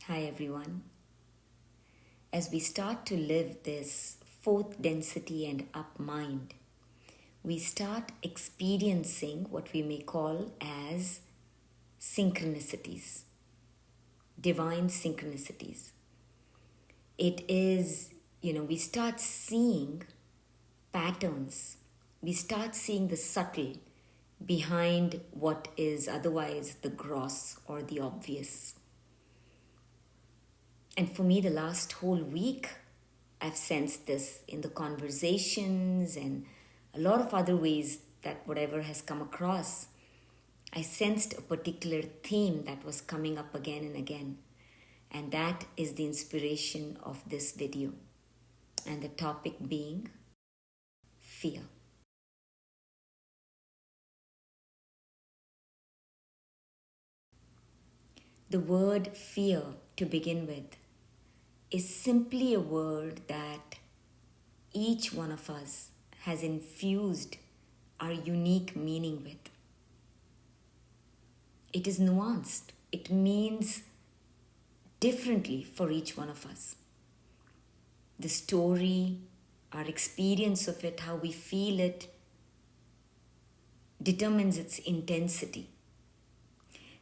Hi everyone. As we start to live this fourth density and up mind, we start experiencing what we may call as synchronicities, divine synchronicities. It is, we start seeing patterns, we start seeing the subtle behind what is otherwise the gross or the obvious. And for me, the last whole week, I've sensed this in the conversations and a lot of other ways that whatever has come across. I sensed a particular theme that was coming up again and again. And that is the inspiration of this video. And the topic being fear. The word fear, to begin with, is simply a word that each one of us has infused our unique meaning with. It is nuanced. It means differently for each one of us. The story, our experience of it, how we feel it, determines its intensity.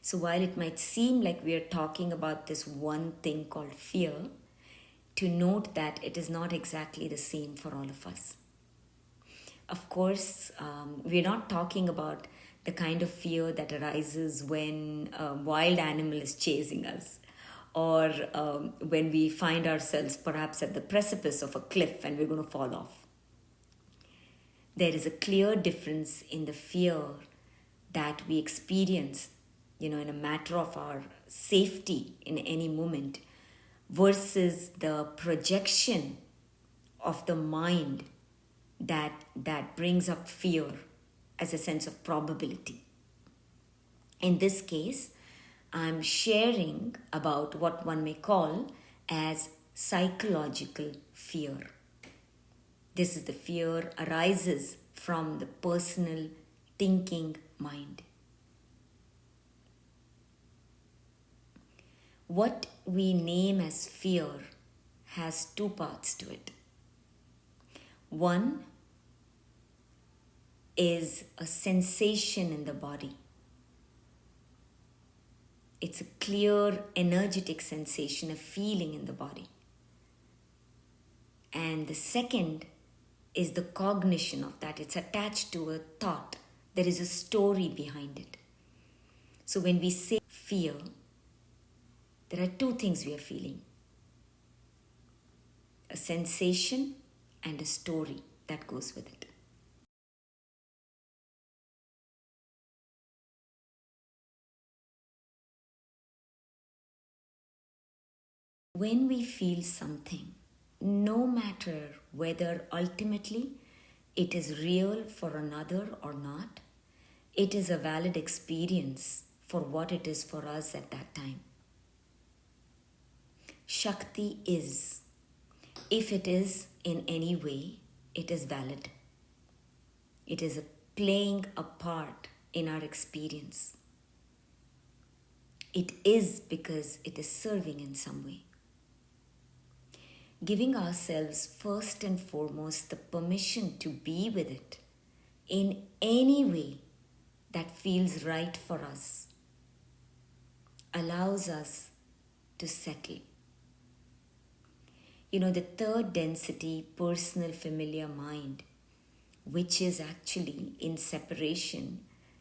So while it might seem like we are talking about this one thing called fear, to note that it is not exactly the same for all of us. Of course, we're not talking about the kind of fear that arises when a wild animal is chasing us, or when we find ourselves perhaps at the precipice of a cliff and we're going to fall off. There is a clear difference in the fear that we experience, in a matter of our safety in any moment, versus the projection of the mind that brings up fear as a sense of probability. In this case, I'm sharing about what one may call as psychological fear. This is the fear arises from the personal thinking mind. What we name as fear has two parts to it. One is a sensation in the body. It's a clear, energetic sensation, a feeling in the body. And the second is the cognition of that. It's attached to a thought. There is a story behind it. So when we say fear, there are two things we are feeling: a sensation and a story that goes with it. When we feel something, no matter whether ultimately it is real for another or not, it is a valid experience for what it is for us at that time. Shakti is. If it is in any way, it is valid. It is playing a part in our experience. It is because it is serving in some way. Giving ourselves first and foremost the permission to be with it in any way that feels right for us allows us to settle. The third density, personal familiar mind, which is actually in separation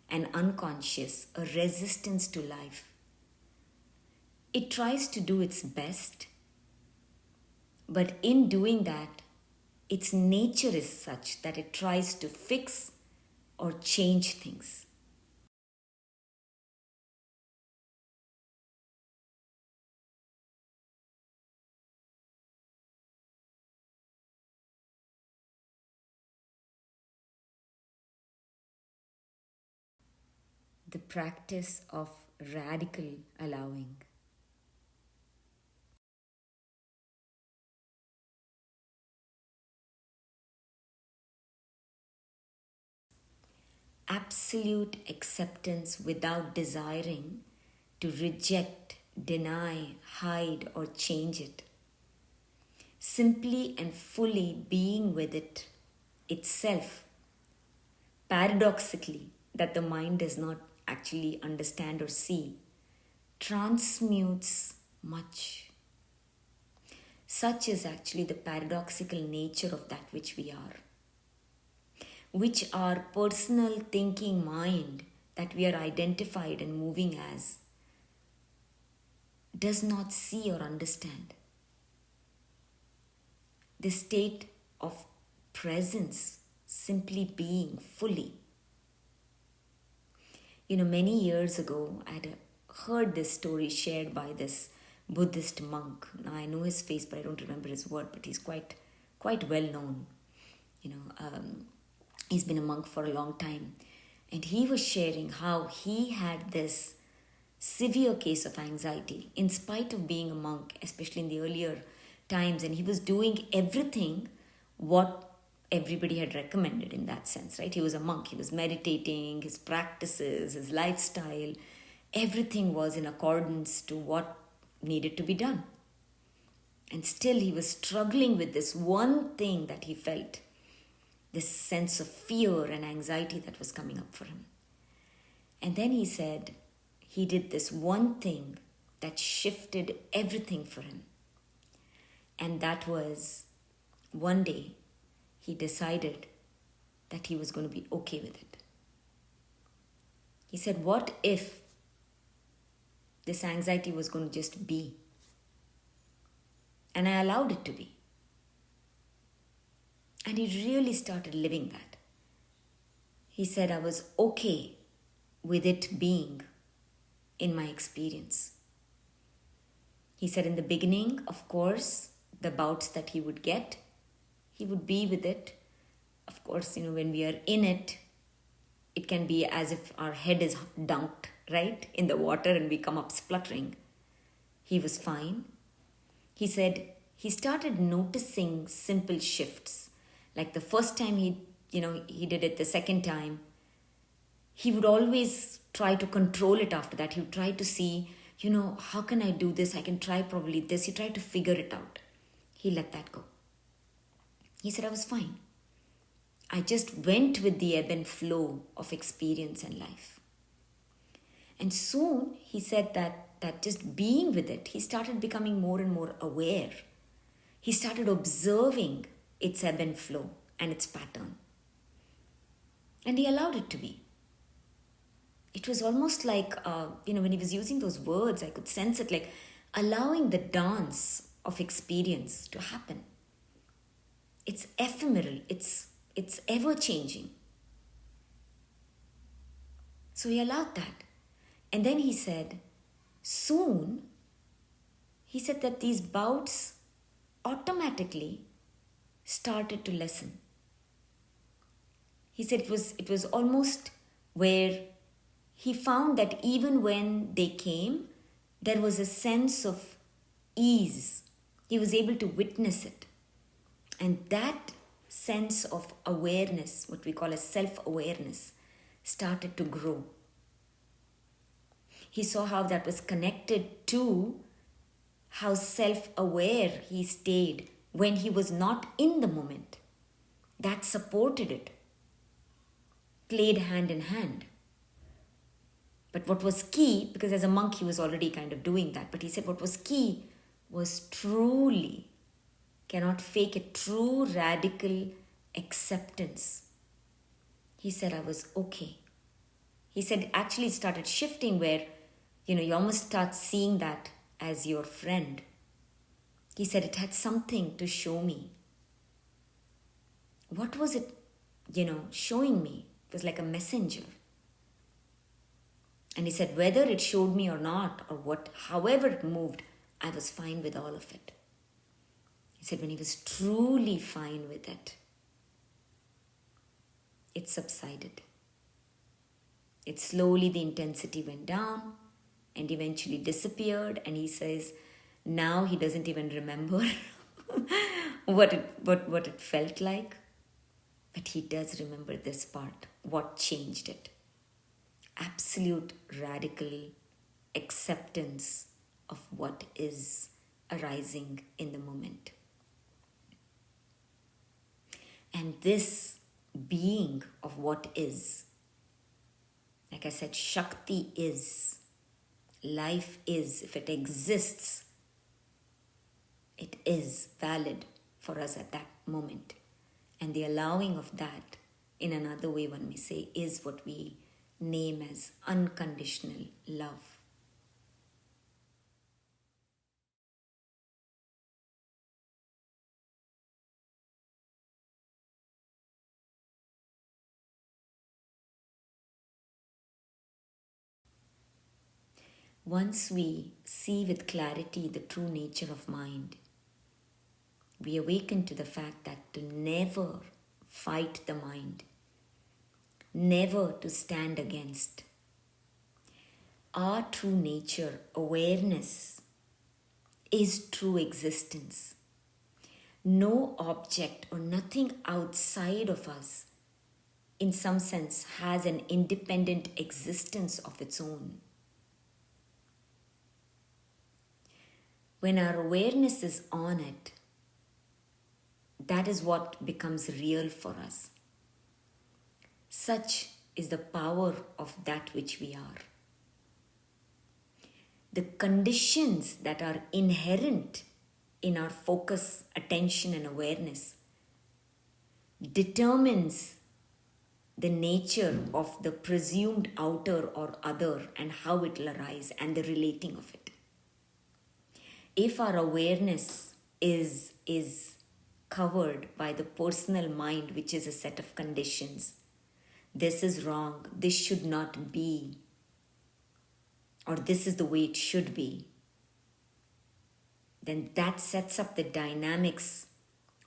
and unconscious, a resistance to life. It tries to do its best, but in doing that, its nature is such that it tries to fix or change things. The practice of radical allowing. Absolute acceptance without desiring to reject deny, hide, or change it. Simply and fully being with it itself, paradoxically, that the mind does not actually understand or see, transmutes much. Such is actually the paradoxical nature of that which we are, which our personal thinking mind that we are identified and moving as does not see or understand. The state of presence, simply being fully. Many years ago, I had heard this story shared by this Buddhist monk. Now I know his face, but I don't remember his word. But he's quite well known. He's been a monk for a long time, and he was sharing how he had this severe case of anxiety in spite of being a monk, especially in the earlier times, and he was doing everything what everybody had recommended in that sense, right? He was a monk, he was meditating, his practices, his lifestyle, everything was in accordance to what needed to be done. And still he was struggling with this one thing that he felt, this sense of fear and anxiety that was coming up for him. And then he said he did this one thing that shifted everything for him. And that was, one day he decided that he was going to be okay with it. He said, what if this anxiety was going to just be? And I allowed it to be. And he really started living that. He said, I was okay with it being in my experience. He said in the beginning, of course, the bouts that he would get, he would be with it. Of course, when we are in it, it can be as if our head is dunked, right, in the water and we come up spluttering. He was fine. He said he started noticing simple shifts. Like the first time he did it, the second time, he would always try to control it after that. He would try to see, how can I do this? I can try probably this. He tried to figure it out. He let that go. He said, I was fine. I just went with the ebb and flow of experience and life. And soon, he said that just being with it, he started becoming more and more aware. He started observing its ebb and flow and its pattern. And he allowed it to be. It was almost like, when he was using those words, I could sense it like allowing the dance of experience to happen. It's ephemeral. It's ever-changing. So he allowed that. And then he said, soon, he said that these bouts automatically started to lessen. He said it was almost where he found that even when they came, there was a sense of ease. He was able to witness it. And that sense of awareness, what we call as self-awareness, started to grow. He saw how that was connected to how self-aware he stayed when he was not in the moment. That supported it, played hand in hand. But what was key, because as a monk he was already kind of doing that, but he said what was key was truly, cannot fake it, true radical acceptance. He said, I was okay. He said actually it started shifting where, you almost start seeing that as your friend. He said it had something to show me. What was it, showing me? It was like a messenger. And he said whether it showed me or not, or however it moved, I was fine with all of it. He said when he was truly fine with it, it subsided. It slowly, the intensity went down and eventually disappeared. And he says now he doesn't even remember what it felt like. But he does remember this part, what changed it. Absolute radical acceptance of what is arising in the moment. And this being of what is, like I said, Shakti is, life is, if it exists, it is valid for us at that moment. And the allowing of that, in another way one may say, is what we name as unconditional love. Once we see with clarity the true nature of mind, we awaken to the fact that to never fight the mind, never to stand against. Our true nature, awareness, is true existence. No object or nothing outside of us, in some sense, has an independent existence of its own. When our awareness is on it, that is what becomes real for us. Such is the power of that which we are. The conditions that are inherent in our focus, attention, and awareness determines the nature of the presumed outer or other and how it will arise and the relating of it. If our awareness is covered by the personal mind, which is a set of conditions, this is wrong, this should not be, or this is the way it should be, then that sets up the dynamics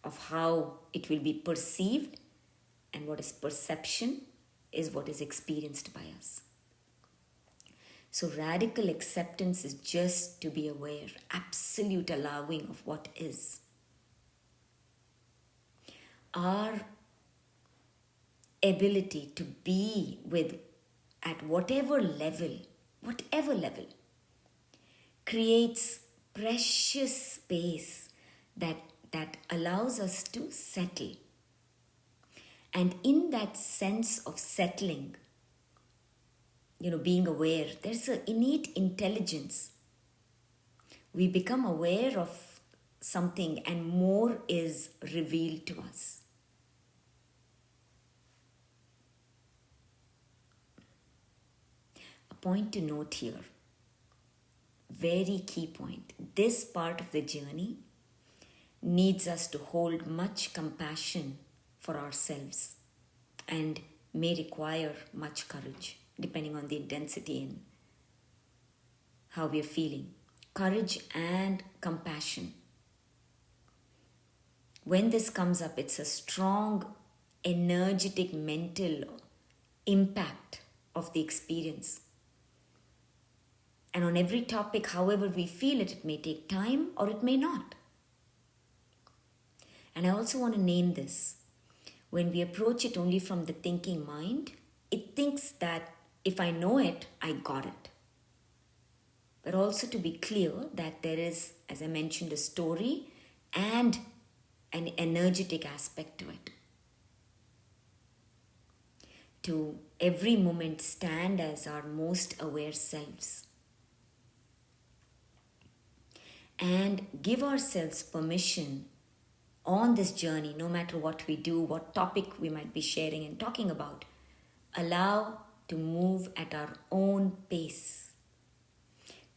of how it will be perceived, and what is perception is what is experienced by us. So radical acceptance is just to be aware, absolute allowing of what is. Our ability to be with at whatever level, creates precious space that allows us to settle. And in that sense of settling, being aware, there's an innate intelligence. We become aware of something and more is revealed to us. A point to note here, very key point. This part of the journey needs us to hold much compassion for ourselves and may require much courage, depending on the intensity and how we are feeling. Courage and compassion. When this comes up, it's a strong, energetic, mental impact of the experience. And on every topic, however we feel it, it may take time or it may not. And I also want to name this. When we approach it only from the thinking mind, it thinks that if I know it, I got it. But also to be clear that there is, as I mentioned, a story and an energetic aspect to it. To every moment stand as our most aware selves. And give ourselves permission on this journey, no matter what we do, what topic we might be sharing and talking about, allow to move at our own pace,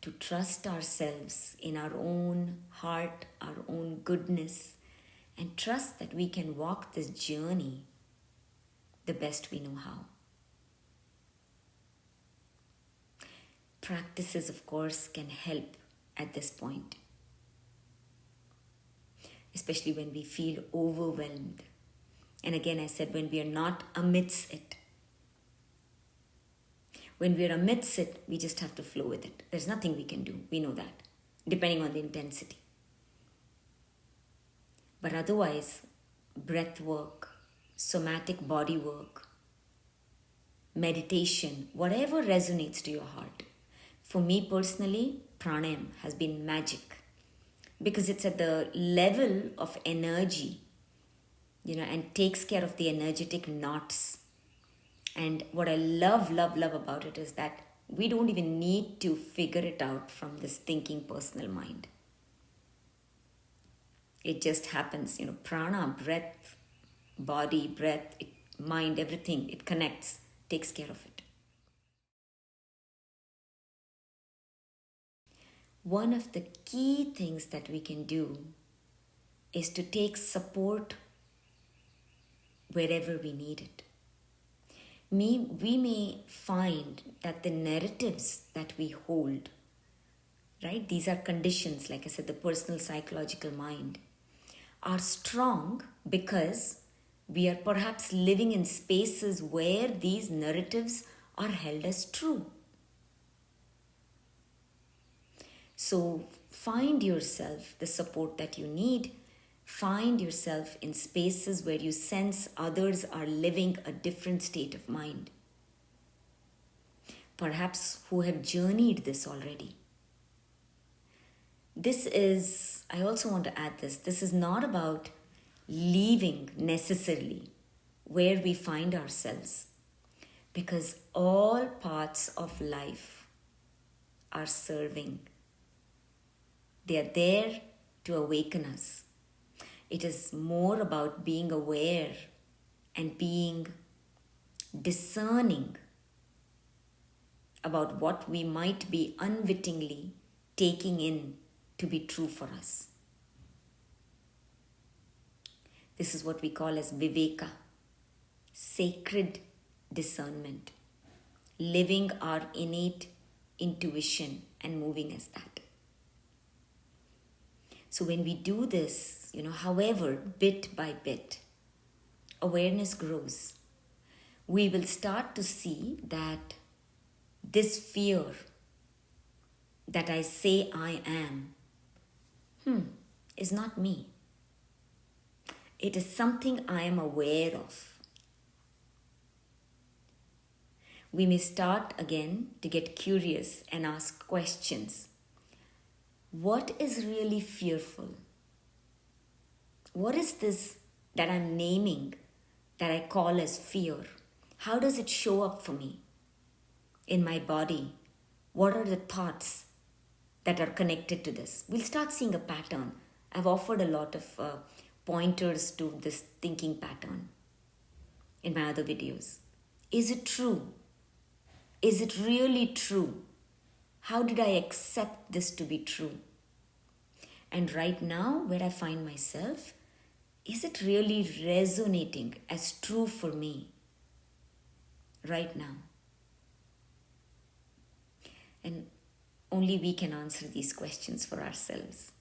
to trust ourselves in our own heart, our own goodness, and trust that we can walk this journey the best we know how. Practices, of course, can help at this point, especially when we feel overwhelmed. And again, I said, when we are not amidst it. When we are amidst it, we just have to flow with it. There's nothing we can do. We know that, depending on the intensity. But otherwise, breath work, somatic body work, meditation, whatever resonates to your heart. For me personally, pranayam has been magic, because it's at the level of energy, and takes care of the energetic knots. And what I love, love, love about it is that we don't even need to figure it out from this thinking personal mind. It just happens, prana, breath, body, breath, mind, everything, it connects, takes care of it. One of the key things that we can do is to take support wherever we need it. We may find that the narratives that we hold, right, these are conditions, like I said, the personal psychological mind, are strong because we are perhaps living in spaces where these narratives are held as true. So find yourself the support that you need. Find yourself in spaces where you sense others are living a different state of mind, perhaps who have journeyed this already. I also want to add this is not about leaving necessarily where we find ourselves, because all parts of life are serving. They are there to awaken us. It is more about being aware and being discerning about what we might be unwittingly taking in to be true for us. This is what we call as viveka, sacred discernment, living our innate intuition and moving as that. So when we do this, however, bit by bit, awareness grows. We will start to see that this fear that I say I am, is not me. It is something I am aware of. We may start again to get curious and ask questions. What is really fearful? What is this that I'm naming that I call as fear? How does it show up for me in my body? What are the thoughts that are connected to this? We'll start seeing a pattern. I've offered a lot of pointers to this thinking pattern in my other videos. Is it true? Is it really true? How did I accept this to be true? And right now, where I find myself, is it really resonating as true for me right now? And only we can answer these questions for ourselves.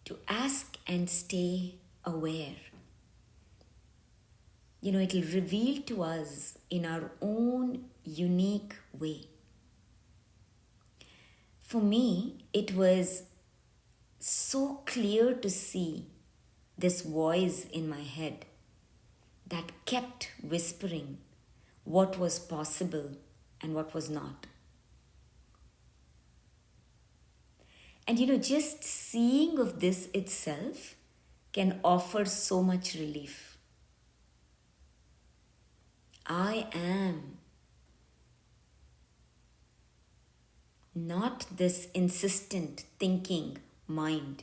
To ask and stay aware. It'll reveal to us in our own unique way. For me, it was so clear to see this voice in my head that kept whispering what was possible and what was not. And just seeing of this itself can offer so much relief. I am not this insistent thinking mind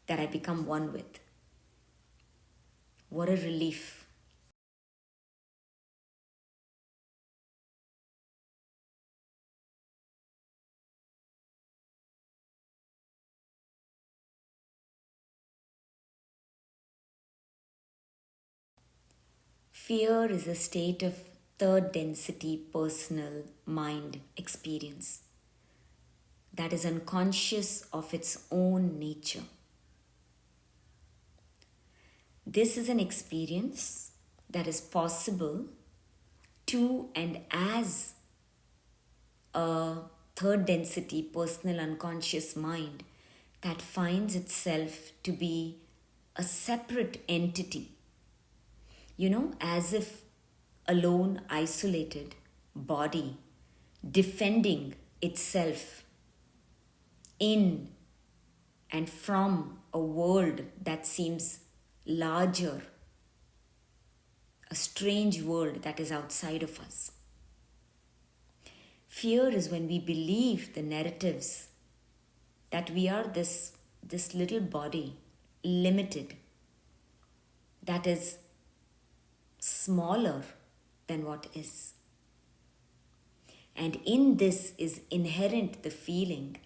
that I become one with. What a relief. Fear is a state of third density personal mind experience that is unconscious of its own nature. This is an experience that is possible to and as a third density personal unconscious mind that finds itself to be a separate entity, as if alone, isolated body defending itself in and from a world that seems larger, a strange world that is outside of us. Fear is when we believe the narratives that we are this little body, limited, that is smaller than what is. And in this is inherent the feeling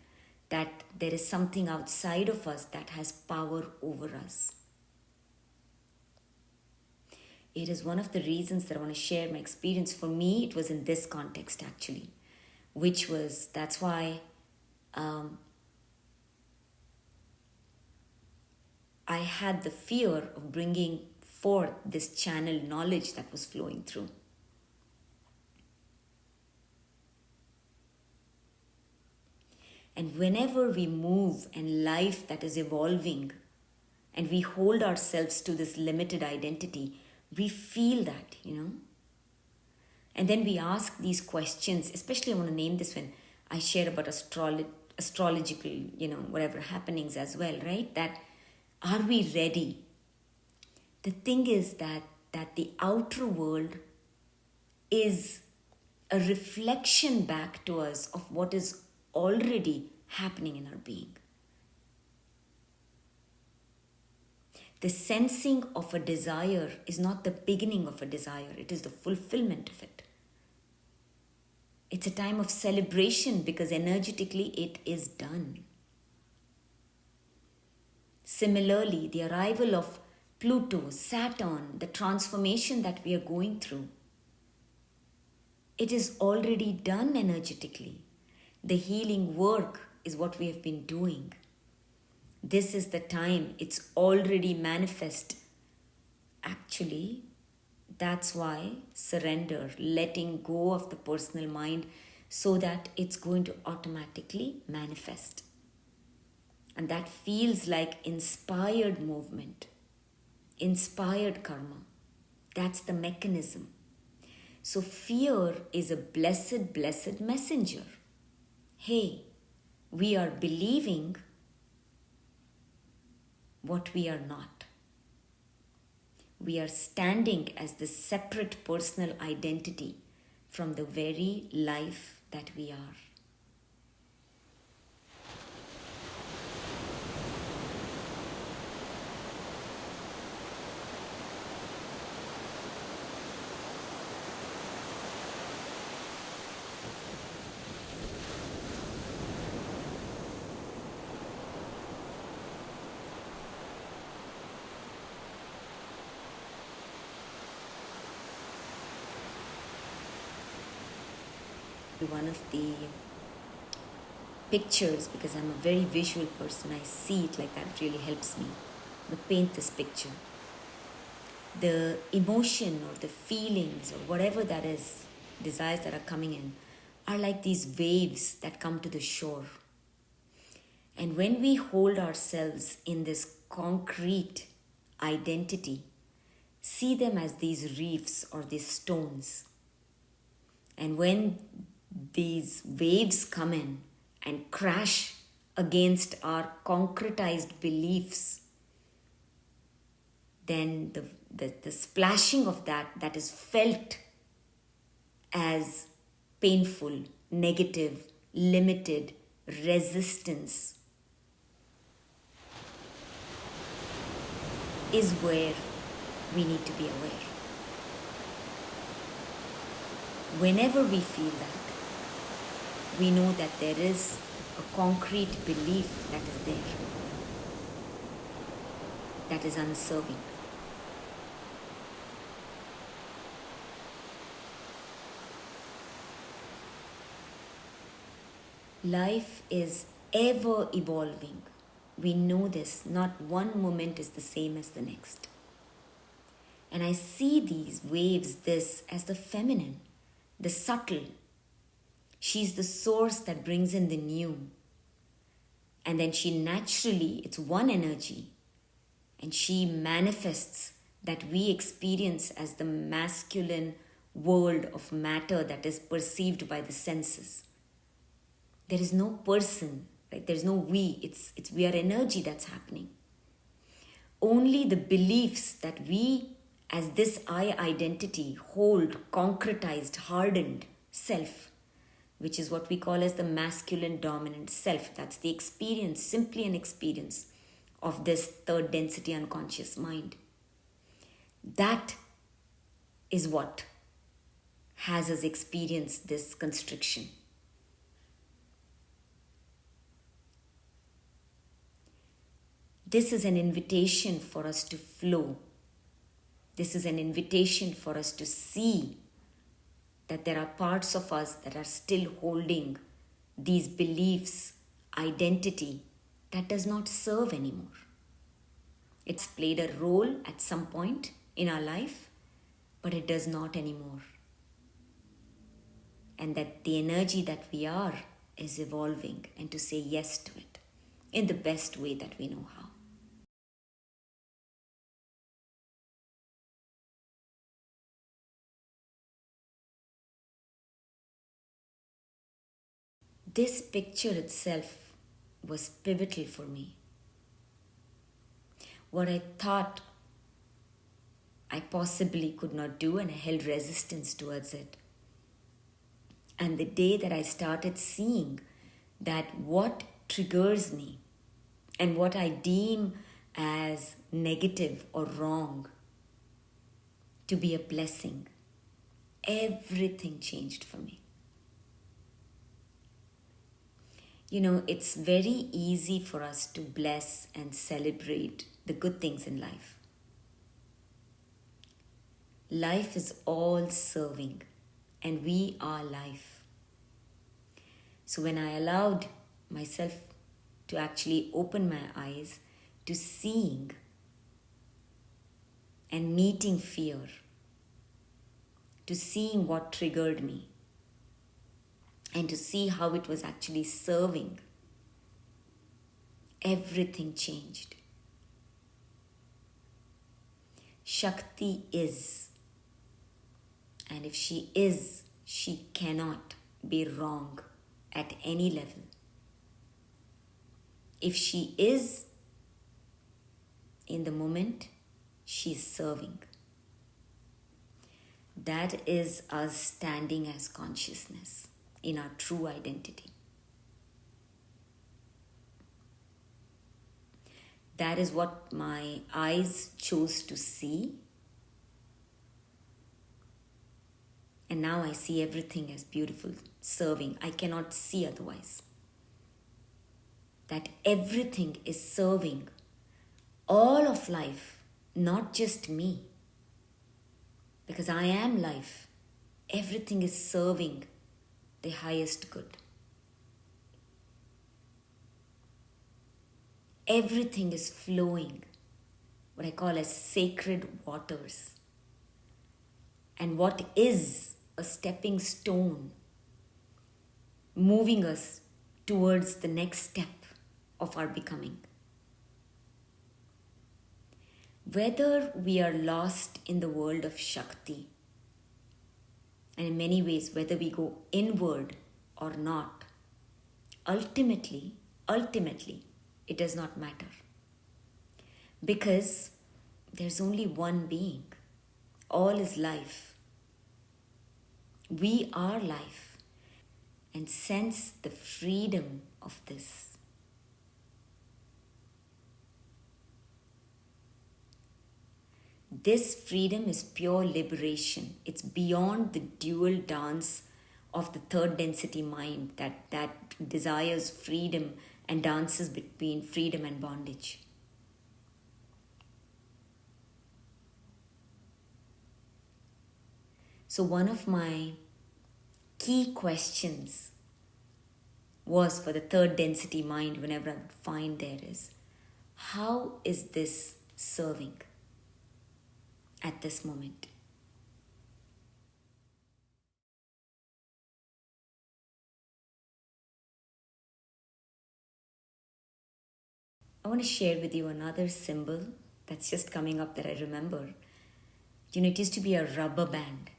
that there is something outside of us that has power over us. It is one of the reasons that I want to share my experience. For me, it was in this context actually, that's why I had the fear of bringing forth this channel knowledge that was flowing through. And whenever we move in life that is evolving and we hold ourselves to this limited identity, we feel that, And then we ask these questions, especially I want to name this when I share about astrological, whatever happenings as well, right? That are we ready? The thing is that the outer world is a reflection back to us of what is already happening in our being. The sensing of a desire is not the beginning of a desire, it is the fulfillment of it. It's a time of celebration because energetically it is done. Similarly, the arrival of Pluto, Saturn, the transformation that we are going through, it is already done energetically. The healing work is what we have been doing. This is the time, it's already manifest. Actually, that's why surrender, letting go of the personal mind so that it's going to automatically manifest. And that feels like inspired movement, inspired karma. That's the mechanism. So fear is a blessed messenger. Hey, we are believing what we are not. We are standing as the separate personal identity from the very life that we are. One of the pictures, because I'm a very visual person, I see it like that, it really helps me to paint this picture. The emotion or the feelings or whatever that is, desires that are coming in, are like these waves that come to the shore. And when we hold ourselves in this concrete identity, see them as these reefs or these stones. And when these waves come in and crash against our concretized beliefs, then the splashing of that is felt as painful, negative, limited, resistance, is where we need to be aware. Whenever we feel that, we know that there is a concrete belief that is there, that is unserving. Life is ever evolving. We know this. Not one moment is the same as the next. And I see these waves, this as the feminine, the subtle, She's the source that brings in the new. And then she naturally, it's one energy, and she manifests that we experience as the masculine world of matter that is perceived by the senses. There is no person, right? There's no we. It's we are energy that's happening. Only the beliefs that we as this I identity hold concretized, hardened self, which is what we call as the masculine dominant self. That's the experience, simply an experience of this third density unconscious mind. That is what has us experience this constriction. This is an invitation for us to flow. This is an invitation for us to see that there are parts of us that are still holding these beliefs, identity that does not serve anymore. It's played a role at some point in our life, but it does not anymore. And that the energy that we are is evolving, and to say yes to it in the best way that we know how. This picture itself was pivotal for me. What I thought I possibly could not do, and I held resistance towards it. And the day that I started seeing that what triggers me and what I deem as negative or wrong to be a blessing, everything changed for me. You know, it's very easy for us to bless and celebrate the good things in life. Life is all serving, and we are life. So when I allowed myself to actually open my eyes to seeing and meeting fear, to seeing what triggered me, and to see how it was actually serving, everything changed. Shakti is. And if she is, she cannot be wrong at any level. If she is in the moment, she is serving. That is us standing as consciousness in our true identity. That is what my eyes chose to see. And now I see everything as beautiful, serving. I cannot see otherwise. That everything is serving all of life, not just me. Because I am life. Everything is serving the highest good. Everything is flowing, what I call as sacred waters. And what is a stepping stone, moving us towards the next step of our becoming. Whether we are lost in the world of Shakti, and in many ways, whether we go inward or not, ultimately, it does not matter. Because there's only one being. All is life. We are life. And sense the freedom of this. This freedom is pure liberation. It's beyond the dual dance of the third density mind that desires freedom and dances between freedom and bondage. So one of my key questions was for the third density mind whenever I would find there is, how is this serving at this moment? I want to share with you another symbol that's just coming up that I remember. It used to be a rubber band.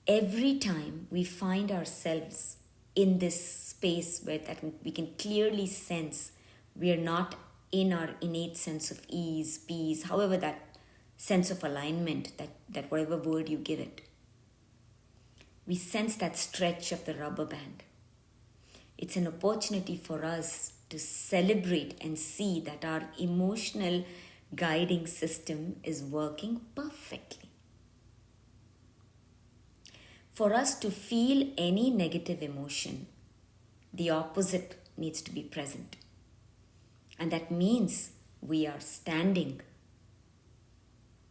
Every time we find ourselves in this space where that we can clearly sense we are not in our innate sense of ease, peace, however that sense of alignment, that whatever word you give it, we sense that stretch of the rubber band. It's an opportunity for us to celebrate and see that our emotional guiding system is working perfectly. For us to feel any negative emotion, the opposite needs to be present. And that means we are standing.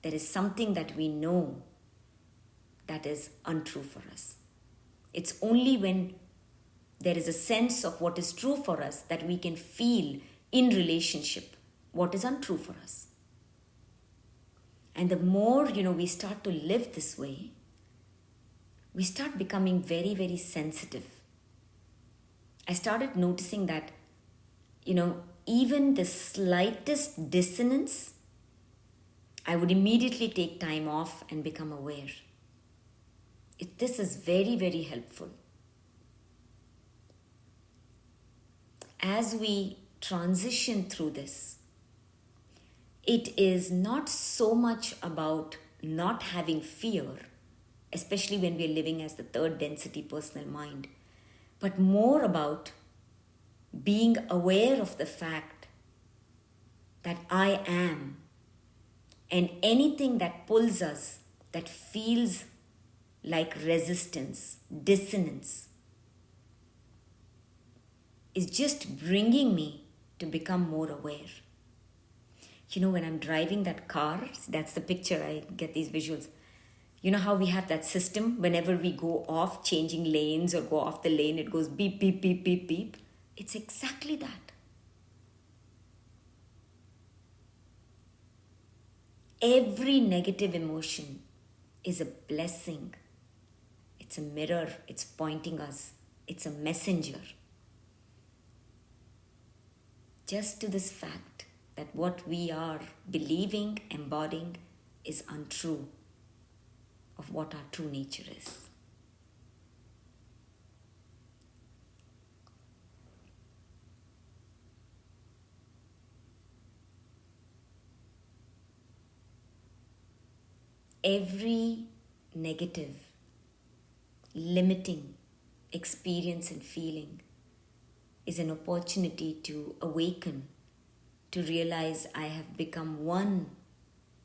There is something that we know that is untrue for us. It's only when there is a sense of what is true for us that we can feel in relationship what is untrue for us. And the more, we start to live this way, we start becoming very, very sensitive. I started noticing that, even the slightest dissonance, I would immediately take time off and become aware. This is very, very helpful. As we transition through this, it is not so much about not having fear, especially when we are living as the third density personal mind, but more about being aware of the fact that I am, and anything that pulls us, that feels like resistance, dissonance, is just bringing me to become more aware. When I'm driving that car, that's the picture, I get these visuals. You know how we have that system, whenever we go off changing lanes or go off the lane, it goes beep, beep, beep, beep, beep. It's exactly that. Every negative emotion is a blessing. It's a mirror, it's pointing us, it's a messenger. Just to this fact that what we are believing, embodying is untrue of what our true nature is. Every negative, limiting experience and feeling is an opportunity to awaken, to realize I have become one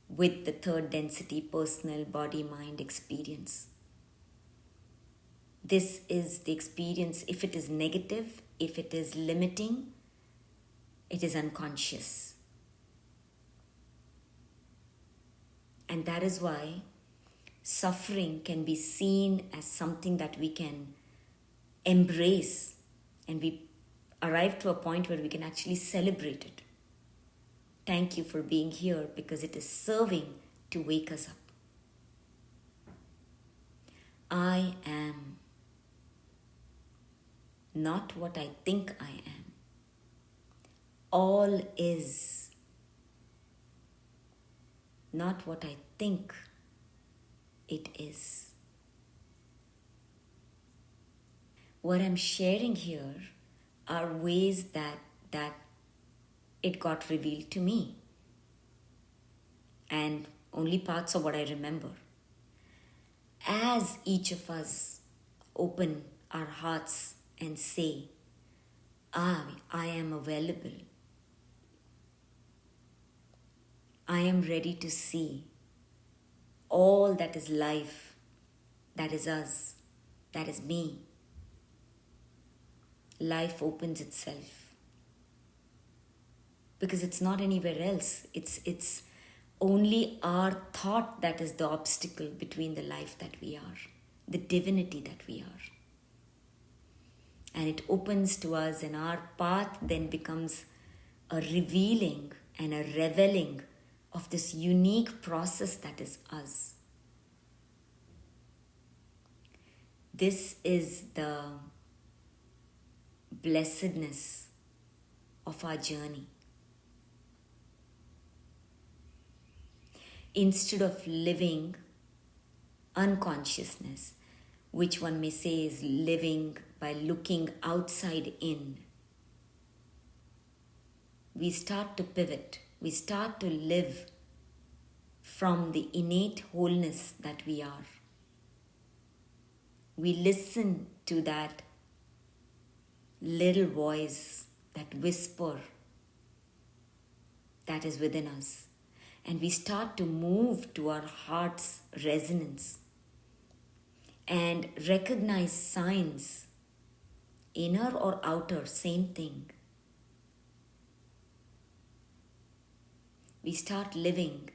with the third density personal body-mind experience. This is the experience. If it is negative, if it is limiting, it is unconscious. And that is why suffering can be seen as something that we can embrace, and we arrive to a point where we can actually celebrate it. Thank you for being here, because it is serving to wake us up. I am not what I think I am. All is not what I think it is. What I'm sharing here are ways that it got revealed to me, and only parts of what I remember. As each of us open our hearts and say, I am available. I am ready to see all that is life, that is us, that is me. Life opens itself. Because it's not anywhere else. It's only our thought that is the obstacle between the life that we are, the divinity that we are. And it opens to us, and our path then becomes a revealing and a revealing of this unique process that is us. This is the blessedness of our journey. Instead of living unconsciousness, which one may say is living by looking outside in, we start to pivot. We start to live from the innate wholeness that we are. We listen to that little voice, that whisper that is within us. And we start to move to our heart's resonance and recognize signs, inner or outer, same thing. We start living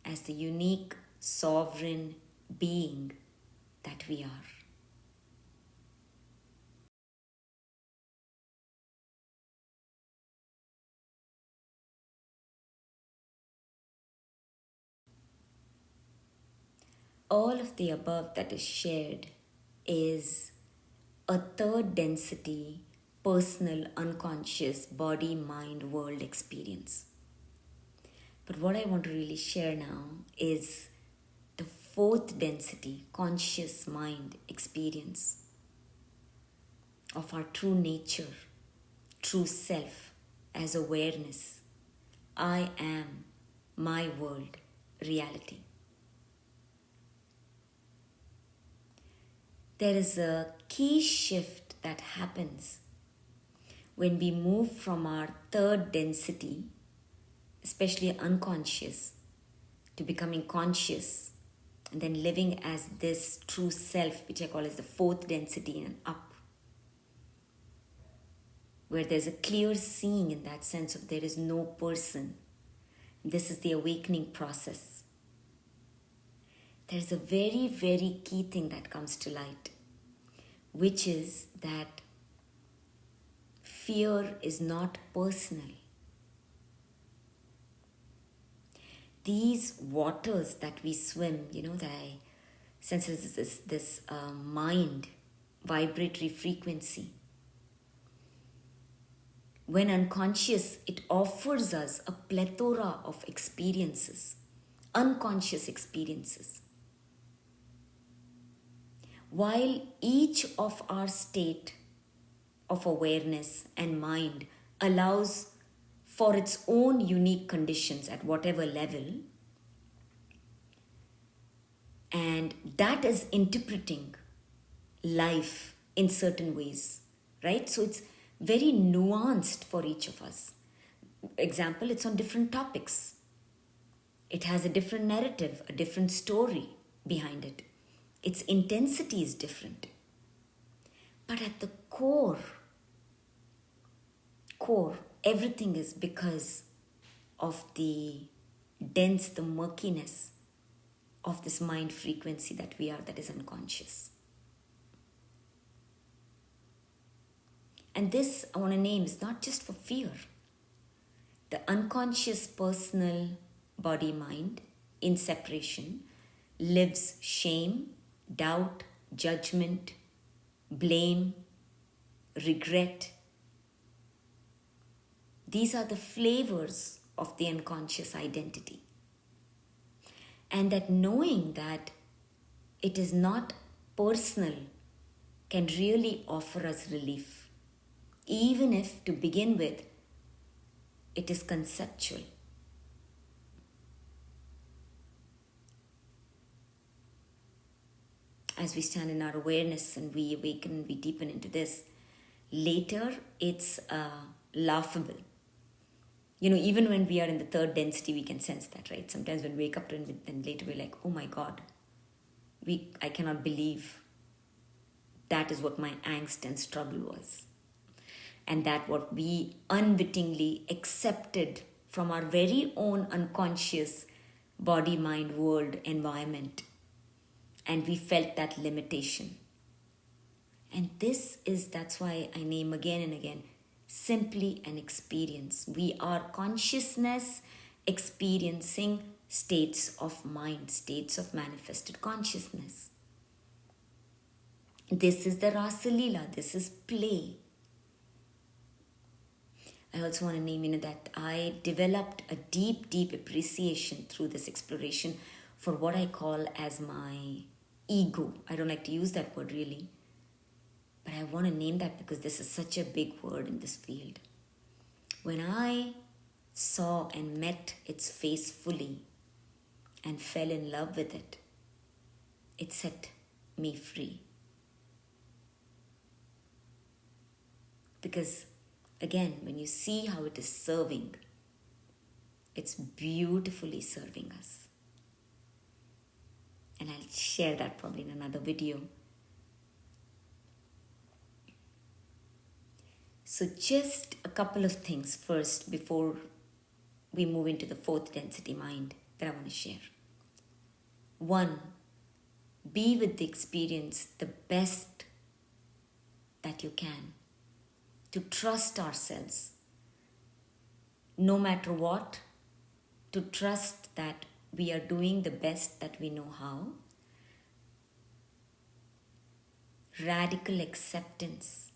as the unique, sovereign being that we are. All of the above that is shared is a third density, personal, unconscious, body, mind, world experience. But what I want to really share now is the fourth density, conscious mind experience of our true nature, true self as awareness. I am my world, reality. There is a key shift that happens when we move from our third density, especially unconscious, to becoming conscious and then living as this true self, which I call as the fourth density and up, where there's a clear seeing in that sense of there is no person. This is the awakening process. There's a very, very key thing that comes to light, which is that fear is not personal. These waters that we swim, that I sense this mind, vibratory frequency. When unconscious, it offers us a plethora of experiences, unconscious experiences. While each of our state of awareness and mind allows for its own unique conditions at whatever level, and that is interpreting life in certain ways, right? So it's very nuanced for each of us. Example, it's on different topics. It has a different narrative, a different story behind it. Its intensity is different. But at the core, everything is because of the dense, the murkiness of this mind frequency that we are, that is unconscious. And this, I want to name, is not just for fear. The unconscious personal body-mind in separation lives shame, doubt, judgment, blame, regret. These are the flavors of the unconscious identity. And that knowing that it is not personal can really offer us relief, even if to begin with it is conceptual. As we stand in our awareness and we awaken, we deepen into this, later it's laughable. Even when we are in the third density, we can sense that, right? Sometimes when we wake up to it, then later we're like, oh my God, I cannot believe that is what my angst and struggle was. And that what we unwittingly accepted from our very own unconscious body, mind, world, environment. And we felt that limitation. And that's why I name again and again, simply an experience. We are consciousness experiencing states of mind, states of manifested consciousness. This is the Rasa Leela, this is play. I also want to name, that I developed a deep, deep appreciation through this exploration for what I call as my ego. I don't like to use that word really, but I want to name that because this is such a big word in this field. When I saw and met its face fully and fell in love with it, it set me free. Because again, when you see how it is serving, it's beautifully serving us. And I'll share that probably in another video. So just a couple of things first before we move into the fourth density mind that I want to share. One, be with the experience the best that you can. To trust ourselves, no matter what, to trust that we are doing the best that we know how. Radical acceptance,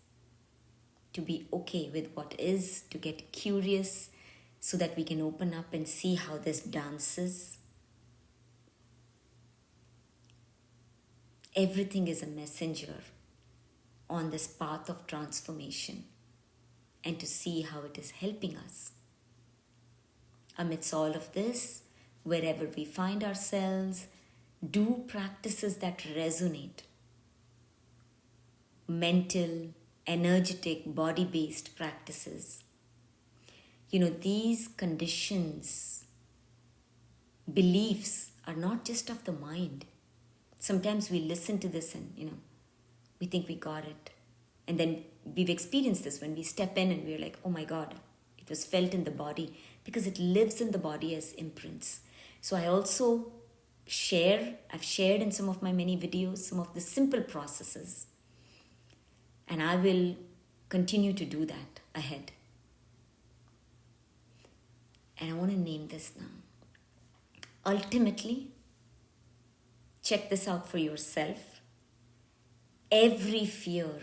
to be okay with what is, to get curious so that we can open up and see how this dances. Everything is a messenger on this path of transformation, and to see how it is helping us. Amidst all of this, wherever we find ourselves, do practices that resonate. Mental, energetic, body-based practices. These conditions, beliefs are not just of the mind. Sometimes we listen to this and, we think we got it. And then we've experienced this when we step in and we're like, oh my God, it was felt in the body, because it lives in the body as imprints. So I also I've shared in some of my many videos, some of the simple processes. And I will continue to do that ahead. And I want to name this now. Ultimately, check this out for yourself. Every fear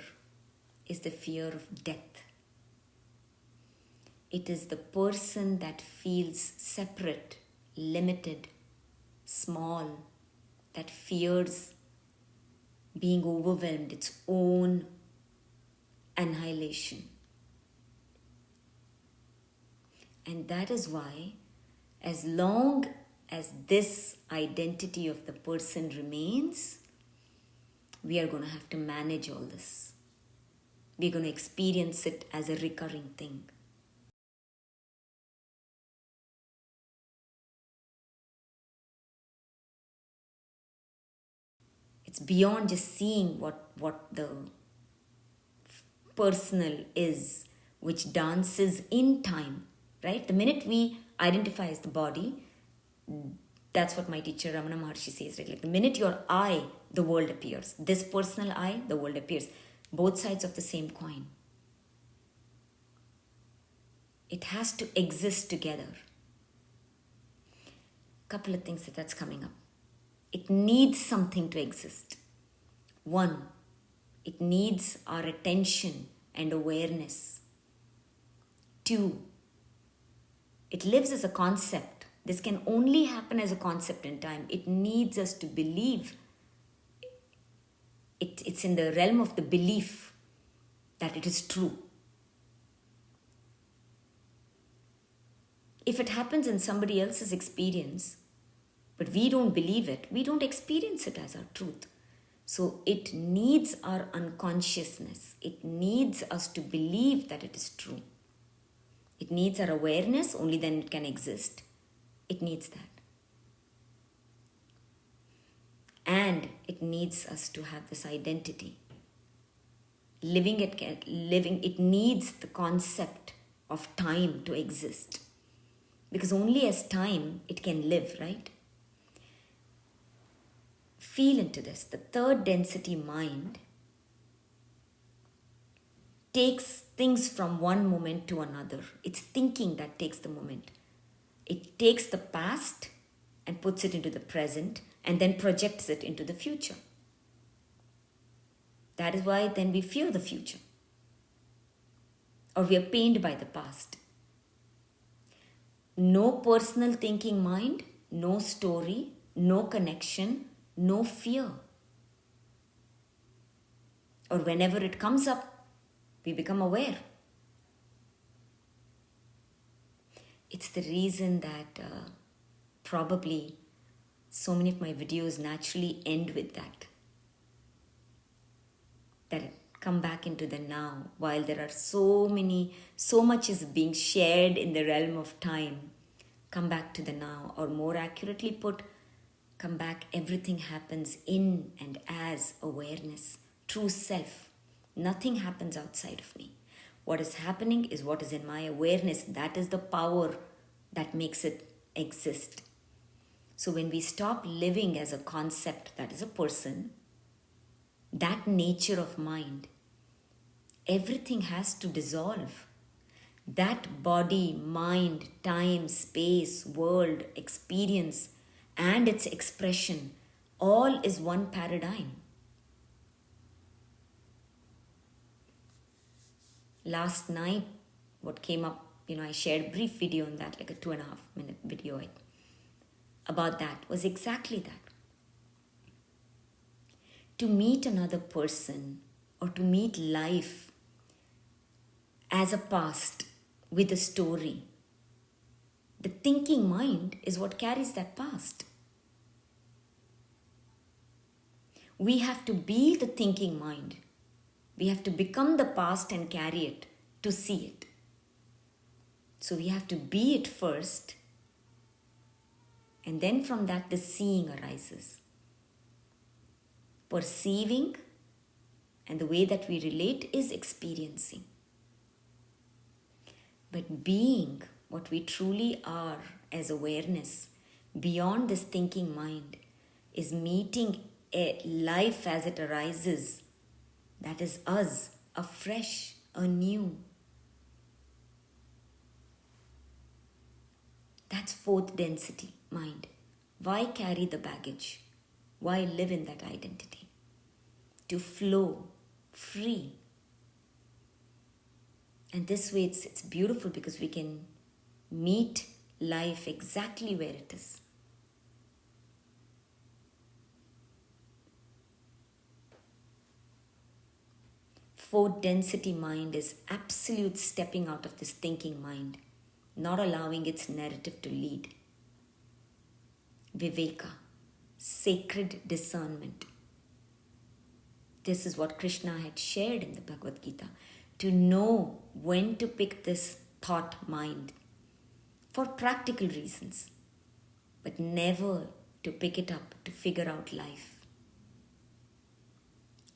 is the fear of death. It is the person that feels separate, limited, small, that fears being overwhelmed, its own annihilation. And that is why, as long as this identity of the person remains, we are going to have to manage all this. We're going to experience it as a recurring thing. It's beyond just seeing what the personal is, which dances in time, right? The minute we identify as the body, that's what my teacher Ramana Maharshi says, right? Like the minute your I, the world appears. This personal I, the world appears. Both sides of the same coin. It has to exist together. Couple of things that's coming up. It needs something to exist. One, it needs our attention and awareness. Two, it lives as a concept. This can only happen as a concept in time. It needs us to believe. It's in the realm of the belief that it is true. If it happens in somebody else's experience, but we don't believe it, we don't experience it as our truth. So it needs our unconsciousness. It needs us to believe that it is true. It needs our awareness, only then it can exist. It needs that. And it needs us to have this identity. It needs the concept of time to exist. Because only as time it can live, right? Feel into this. The third density mind takes things from one moment to another. It's thinking that takes the moment. It takes the past and puts it into the present and then projects it into the future. That is why then we fear the future. Or we are pained by the past. no personal thinking mind, no story, no connection, no fear. Or whenever it comes up, we become aware. It's the reason that probably so many of my videos naturally end with that. That come back into the now, while there are so much is being shared in the realm of time. Come back to the now, or more accurately put, come back, everything happens in and as awareness, true self. Nothing happens outside of me. What is happening is what is in my awareness. That is the power that makes it exist. So when we stop living as a concept, that is a person, that nature of mind, everything has to dissolve. That body, mind, time, space, world, experience, and its expression, all is one paradigm. Last night, what came up, I shared a brief video on that, like a 2.5-minute video about that, was exactly that. To meet another person or to meet life as a past with a story, the thinking mind is what carries that past. We have to be the thinking mind. We have to become the past and carry it to see it. So we have to be it first, and then from that the seeing arises. Perceiving, and the way that we relate is experiencing. But being what we truly are as awareness, beyond this thinking mind, is meeting a life as it arises. That is us, afresh, anew. That's fourth density mind. Why carry the baggage? Why live in that identity? To flow, free. And this way it's beautiful because we can meet life exactly where it is. Fourth density mind is absolute stepping out of this thinking mind, not allowing its narrative to lead. Viveka, sacred discernment. This is what Krishna had shared in the Bhagavad Gita. To know when to pick this thought mind for practical reasons, but never to pick it up to figure out life.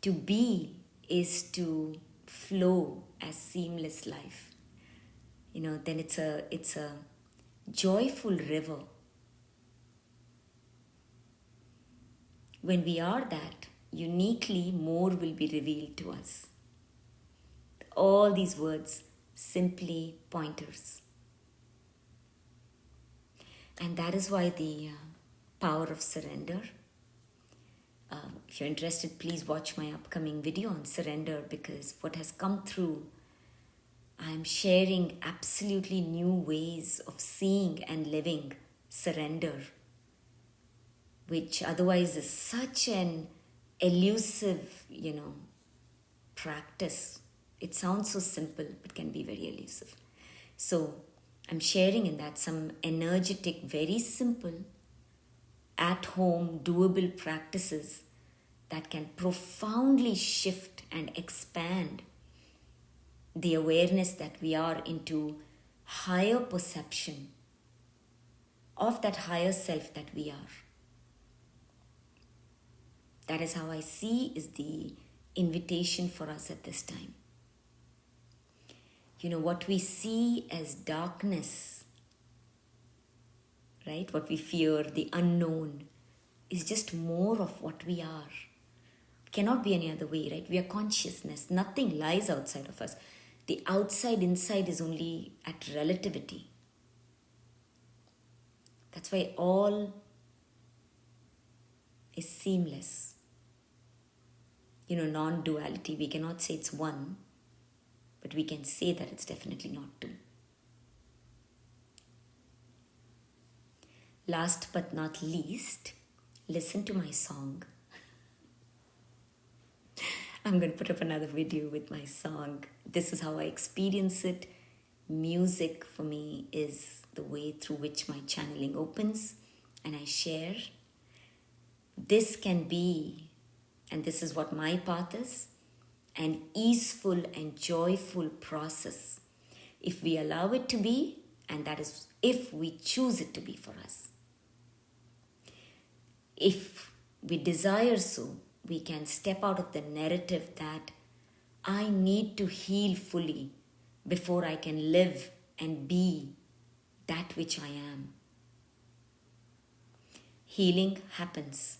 To be is to flow as seamless life. Then it's a joyful river. When we are that, uniquely more will be revealed to us. All these words, simply pointers. And that is why the power of surrender. If you're interested, please watch my upcoming video on surrender, because what has come through, I'm sharing absolutely new ways of seeing and living surrender, which otherwise is such an elusive, practice. It sounds so simple, but can be very elusive. So I'm sharing in that some energetic, very simple, at-home, doable practices that can profoundly shift and expand the awareness that we are into higher perception of that higher self that we are. That is how I see is the invitation for us at this time. What we see as darkness, right? What we fear, the unknown, is just more of what we are. Cannot be any other way, right? We are consciousness. Nothing lies outside of us. The outside inside is only at relativity. That's why all is seamless. Non-duality. We cannot say it's one, but we can say that it's definitely not two. Last but not least, listen to my song. I'm going to put up another video with my song. This is how I experience it. Music for me is the way through which my channeling opens and I share. This can be, and this is what my path is, an easeful and joyful process if we allow it to be, and that is if we choose it to be for us. If we desire so, we can step out of the narrative that I need to heal fully before I can live and be that which I am. Healing happens.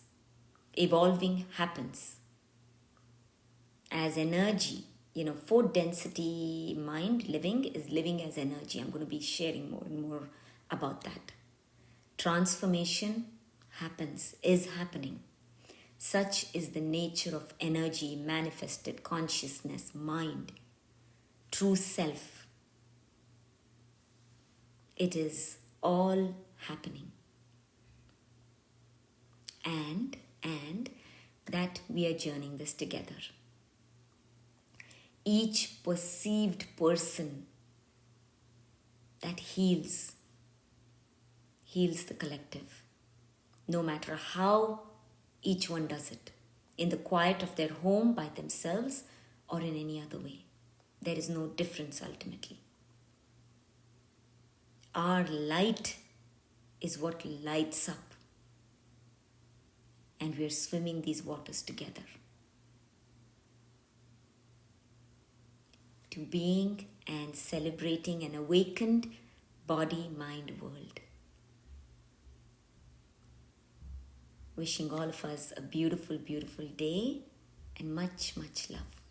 Evolving happens. As energy, 4th density mind living is living as energy. I'm going to be sharing more and more about that. Transformation happens, is happening. Such is the nature of energy, manifested consciousness, mind, true self. It is all happening. And that we are journeying this together. Each perceived person that heals the collective, no matter how each one does it, in the quiet of their home by themselves or in any other way. There is no difference ultimately. Our light is what lights up, and we are swimming these waters together. To being and celebrating an awakened body-mind world. Wishing all of us a beautiful, beautiful day and much, much love.